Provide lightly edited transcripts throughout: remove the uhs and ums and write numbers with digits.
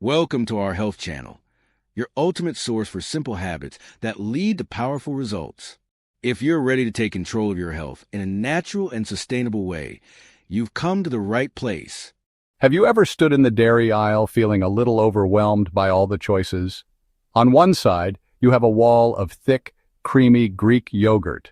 Welcome to our health channel, your ultimate source for simple habits that lead to powerful results. If you're ready to take control of your health in a natural and sustainable way, you've come to the right place. Have you ever stood in the dairy aisle feeling a little overwhelmed by all the choices? On one side, you have a wall of thick, creamy Greek yogurt.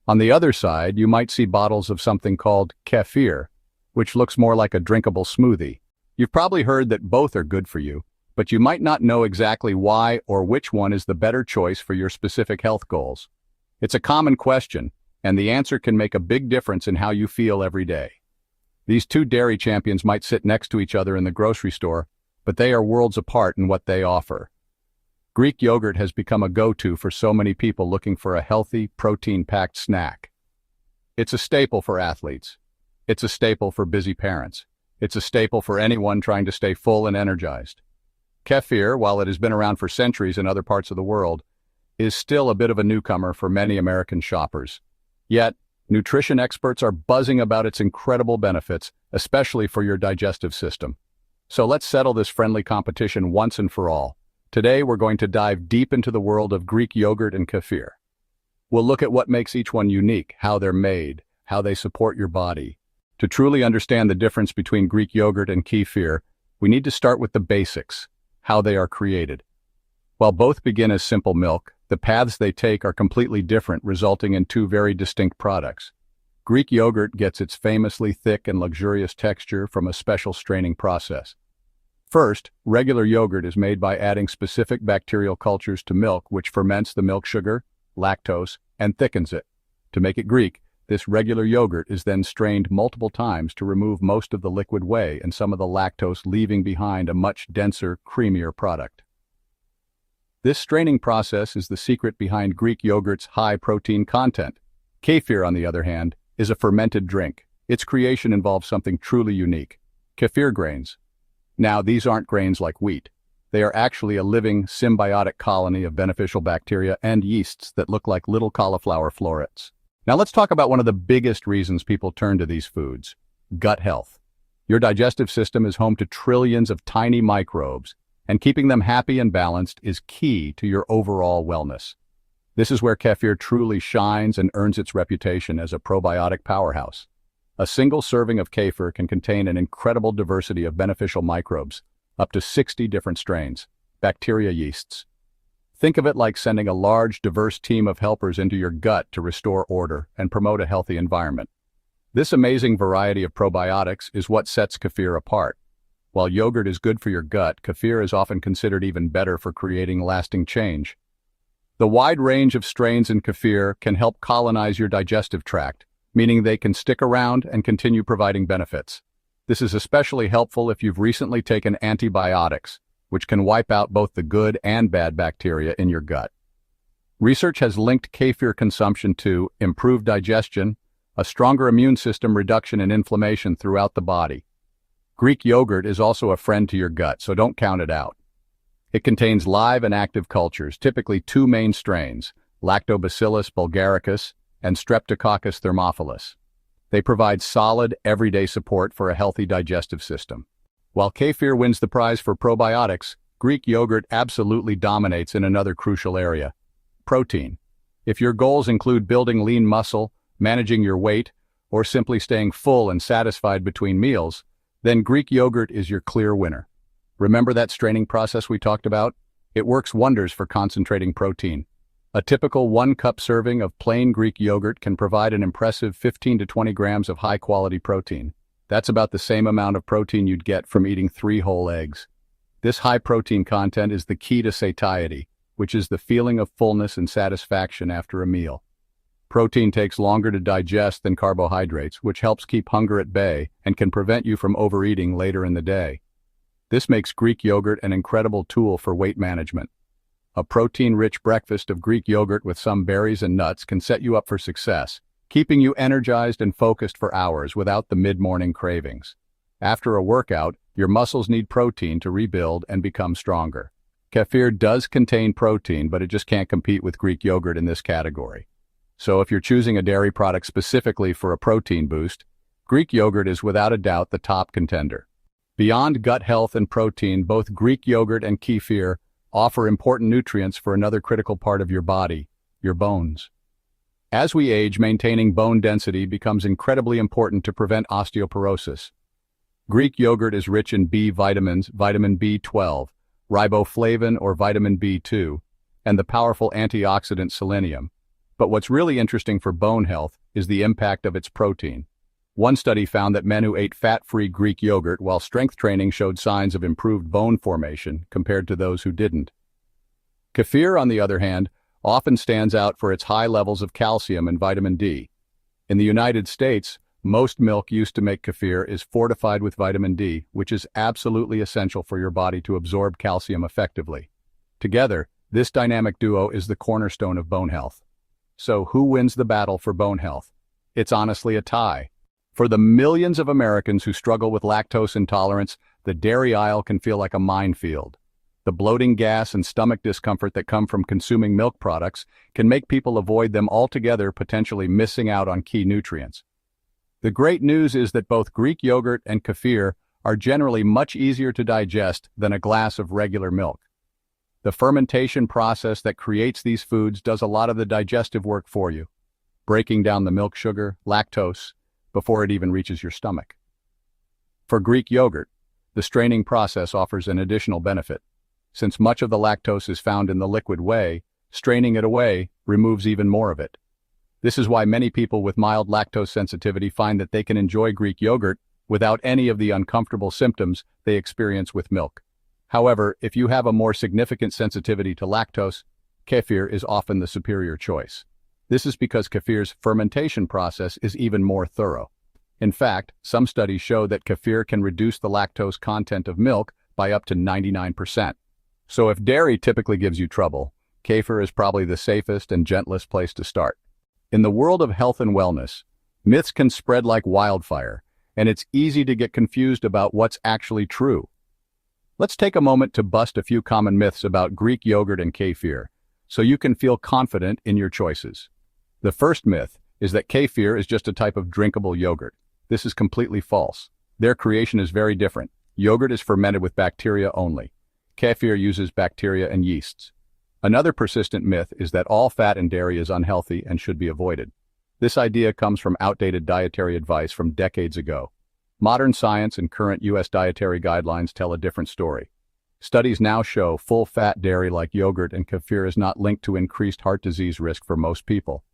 On the other side, you might see bottles of something called Kefir, which looks more like a drinkable smoothie. You've probably heard that both are good for you, but you might not know exactly why or which one is the better choice for your specific health goals. It's a common question, and the answer can make a big difference in how you feel every day. These two dairy champions might sit next to each other in the grocery store, but they are worlds apart in what they offer. Greek yogurt has become a go-to for so many people looking for a healthy, protein-packed snack. It's a staple for athletes. It's a staple for busy parents. It's a staple for anyone trying to stay full and energized. Kefir, while it has been around for centuries in other parts of the world, is still a bit of a newcomer for many American shoppers. Yet, nutrition experts are buzzing about its incredible benefits, especially for your digestive system. So let's settle this friendly competition once and for all. Today, we're going to dive deep into the world of Greek yogurt and kefir. We'll look at what makes each one unique, how they're made, how they support your body. To truly understand the difference between Greek yogurt and kefir, we need to start with the basics, how they are created. While both begin as simple milk, the paths they take are completely different, resulting in two very distinct products. Greek yogurt gets its famously thick and luxurious texture from a special straining process. First, regular yogurt is made by adding specific bacterial cultures to milk, which ferments the milk sugar, lactose, and thickens it. To make it Greek, this regular yogurt is then strained multiple times to remove most of the liquid whey and some of the lactose, leaving behind a much denser, creamier product. This straining process is the secret behind Greek yogurt's high protein content. Kefir, on the other hand, is a fermented drink. Its creation involves something truly unique: kefir grains. Now, these aren't grains like wheat. They are actually a living, symbiotic colony of beneficial bacteria and yeasts that look like little cauliflower florets. Now let's talk about one of the biggest reasons people turn to these foods: gut health. Your digestive system is home to trillions of tiny microbes, and keeping them happy and balanced is key to your overall wellness. This is where kefir truly shines and earns its reputation as a probiotic powerhouse. A single serving of kefir can contain an incredible diversity of beneficial microbes, up to 60 different strains, bacteria yeasts. Think of it like sending a large, diverse team of helpers into your gut to restore order and promote a healthy environment. This amazing variety of probiotics is what sets kefir apart. While yogurt is good for your gut, kefir is often considered even better for creating lasting change. The wide range of strains in kefir can help colonize your digestive tract, meaning they can stick around and continue providing benefits. This is especially helpful if you've recently taken antibiotics, which can wipe out both the good and bad bacteria in your gut. Research has linked kefir consumption to improved digestion, a stronger immune system, reduction in inflammation throughout the body. Greek yogurt is also a friend to your gut, so don't count it out. It contains live and active cultures, typically two main strains, Lactobacillus bulgaricus and Streptococcus thermophilus. They provide solid, everyday support for a healthy digestive system. While kefir wins the prize for probiotics, Greek yogurt absolutely dominates in another crucial area: protein. If your goals include building lean muscle, managing your weight, or simply staying full and satisfied between meals, then Greek yogurt is your clear winner. Remember that straining process we talked about? It works wonders for concentrating protein. A typical 1-cup serving of plain Greek yogurt can provide an impressive 15 to 20 grams of high-quality protein. That's about the same amount of protein you'd get from eating 3 whole eggs. This high protein content is the key to satiety, which is the feeling of fullness and satisfaction after a meal. Protein takes longer to digest than carbohydrates, which helps keep hunger at bay and can prevent you from overeating later in the day. This makes Greek yogurt an incredible tool for weight management. A protein-rich breakfast of Greek yogurt with some berries and nuts can set you up for success, keeping you energized and focused for hours without the mid-morning cravings. After a workout, your muscles need protein to rebuild and become stronger. Kefir does contain protein, but it just can't compete with Greek yogurt in this category. So if you're choosing a dairy product specifically for a protein boost, Greek yogurt is without a doubt the top contender. Beyond gut health and protein, both Greek yogurt and kefir offer important nutrients for another critical part of your body, your bones. As we age, maintaining bone density becomes incredibly important to prevent osteoporosis. Greek yogurt is rich in B vitamins, vitamin B12, riboflavin or vitamin B2, and the powerful antioxidant selenium. But what's really interesting for bone health is the impact of its protein. One study found that men who ate fat-free Greek yogurt while strength training showed signs of improved bone formation compared to those who didn't. Kefir, on the other hand, often stands out for its high levels of calcium and vitamin D. In the United States, most milk used to make kefir is fortified with vitamin D, which is absolutely essential for your body to absorb calcium effectively. Together, this dynamic duo is the cornerstone of bone health. So who wins the battle for bone health? It's honestly a tie. For the millions of Americans who struggle with lactose intolerance, the dairy aisle can feel like a minefield. The bloating gas and stomach discomfort that come from consuming milk products can make people avoid them altogether, potentially missing out on key nutrients. The great news is that both Greek yogurt and kefir are generally much easier to digest than a glass of regular milk. The fermentation process that creates these foods does a lot of the digestive work for you, breaking down the milk sugar, lactose, before it even reaches your stomach. For Greek yogurt, the straining process offers an additional benefit. Since much of the lactose is found in the liquid whey, straining it away removes even more of it. This is why many people with mild lactose sensitivity find that they can enjoy Greek yogurt without any of the uncomfortable symptoms they experience with milk. However, if you have a more significant sensitivity to lactose, kefir is often the superior choice. This is because kefir's fermentation process is even more thorough. In fact, some studies show that kefir can reduce the lactose content of milk by up to 99%. So if dairy typically gives you trouble, kefir is probably the safest and gentlest place to start. In the world of health and wellness, myths can spread like wildfire, and it's easy to get confused about what's actually true. Let's take a moment to bust a few common myths about Greek yogurt and kefir, so you can feel confident in your choices. The first myth is that kefir is just a type of drinkable yogurt. This is completely false. Their creation is very different. Yogurt is fermented with bacteria only. Kefir uses bacteria and yeasts. Another persistent myth is that all fat in dairy is unhealthy and should be avoided. This idea comes from outdated dietary advice from decades ago. Modern science and current U.S. dietary guidelines tell a different story. Studies now show full-fat dairy like yogurt and kefir is not linked to increased heart disease risk for most people.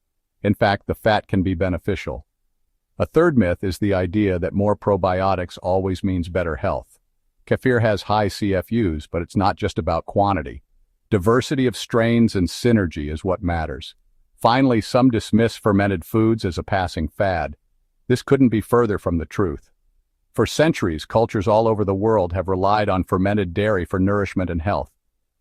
In fact, the fat can be beneficial. A third myth is the idea that more probiotics always means better health. Kefir has high CFUs, but it's not just about quantity. Diversity of strains and synergy is what matters. Finally, some dismiss fermented foods as a passing fad. This couldn't be further from the truth. For centuries, cultures all over the world have relied on fermented dairy for nourishment and health.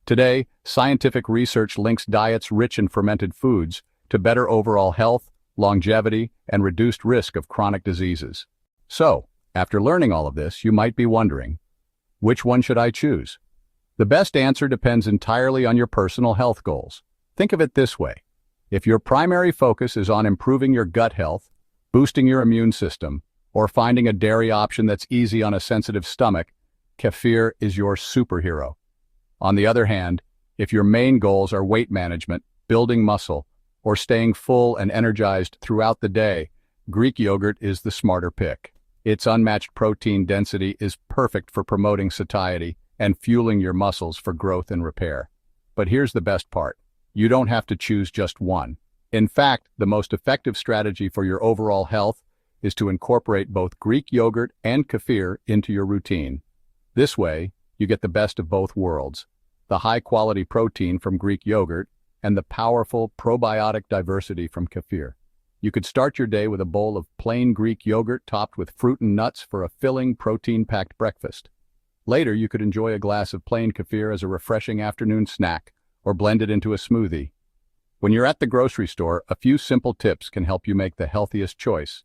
Today, scientific research links diets rich in fermented foods to better overall health, longevity, and reduced risk of chronic diseases. So, after learning all of this, you might be wondering, which one should I choose? The best answer depends entirely on your personal health goals. Think of it this way. If your primary focus is on improving your gut health, boosting your immune system, or finding a dairy option that's easy on a sensitive stomach, kefir is your superhero. On the other hand, if your main goals are weight management, building muscle, or staying full and energized throughout the day, Greek yogurt is the smarter pick. Its unmatched protein density is perfect for promoting satiety and fueling your muscles for growth and repair. But here's the best part. You don't have to choose just one. In fact, the most effective strategy for your overall health is to incorporate both Greek yogurt and kefir into your routine. This way, you get the best of both worlds, the high-quality protein from Greek yogurt and the powerful probiotic diversity from kefir. You could start your day with a bowl of plain Greek yogurt topped with fruit and nuts for a filling, protein-packed breakfast. Later, you could enjoy a glass of plain kefir as a refreshing afternoon snack or blend it into a smoothie. When you're at the grocery store, a few simple tips can help you make the healthiest choice.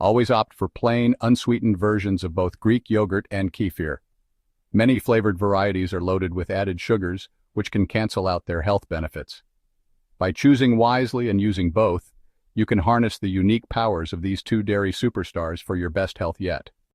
Always opt for plain, unsweetened versions of both Greek yogurt and kefir. Many flavored varieties are loaded with added sugars, which can cancel out their health benefits. By choosing wisely and using both, you can harness the unique powers of these two dairy superstars for your best health yet.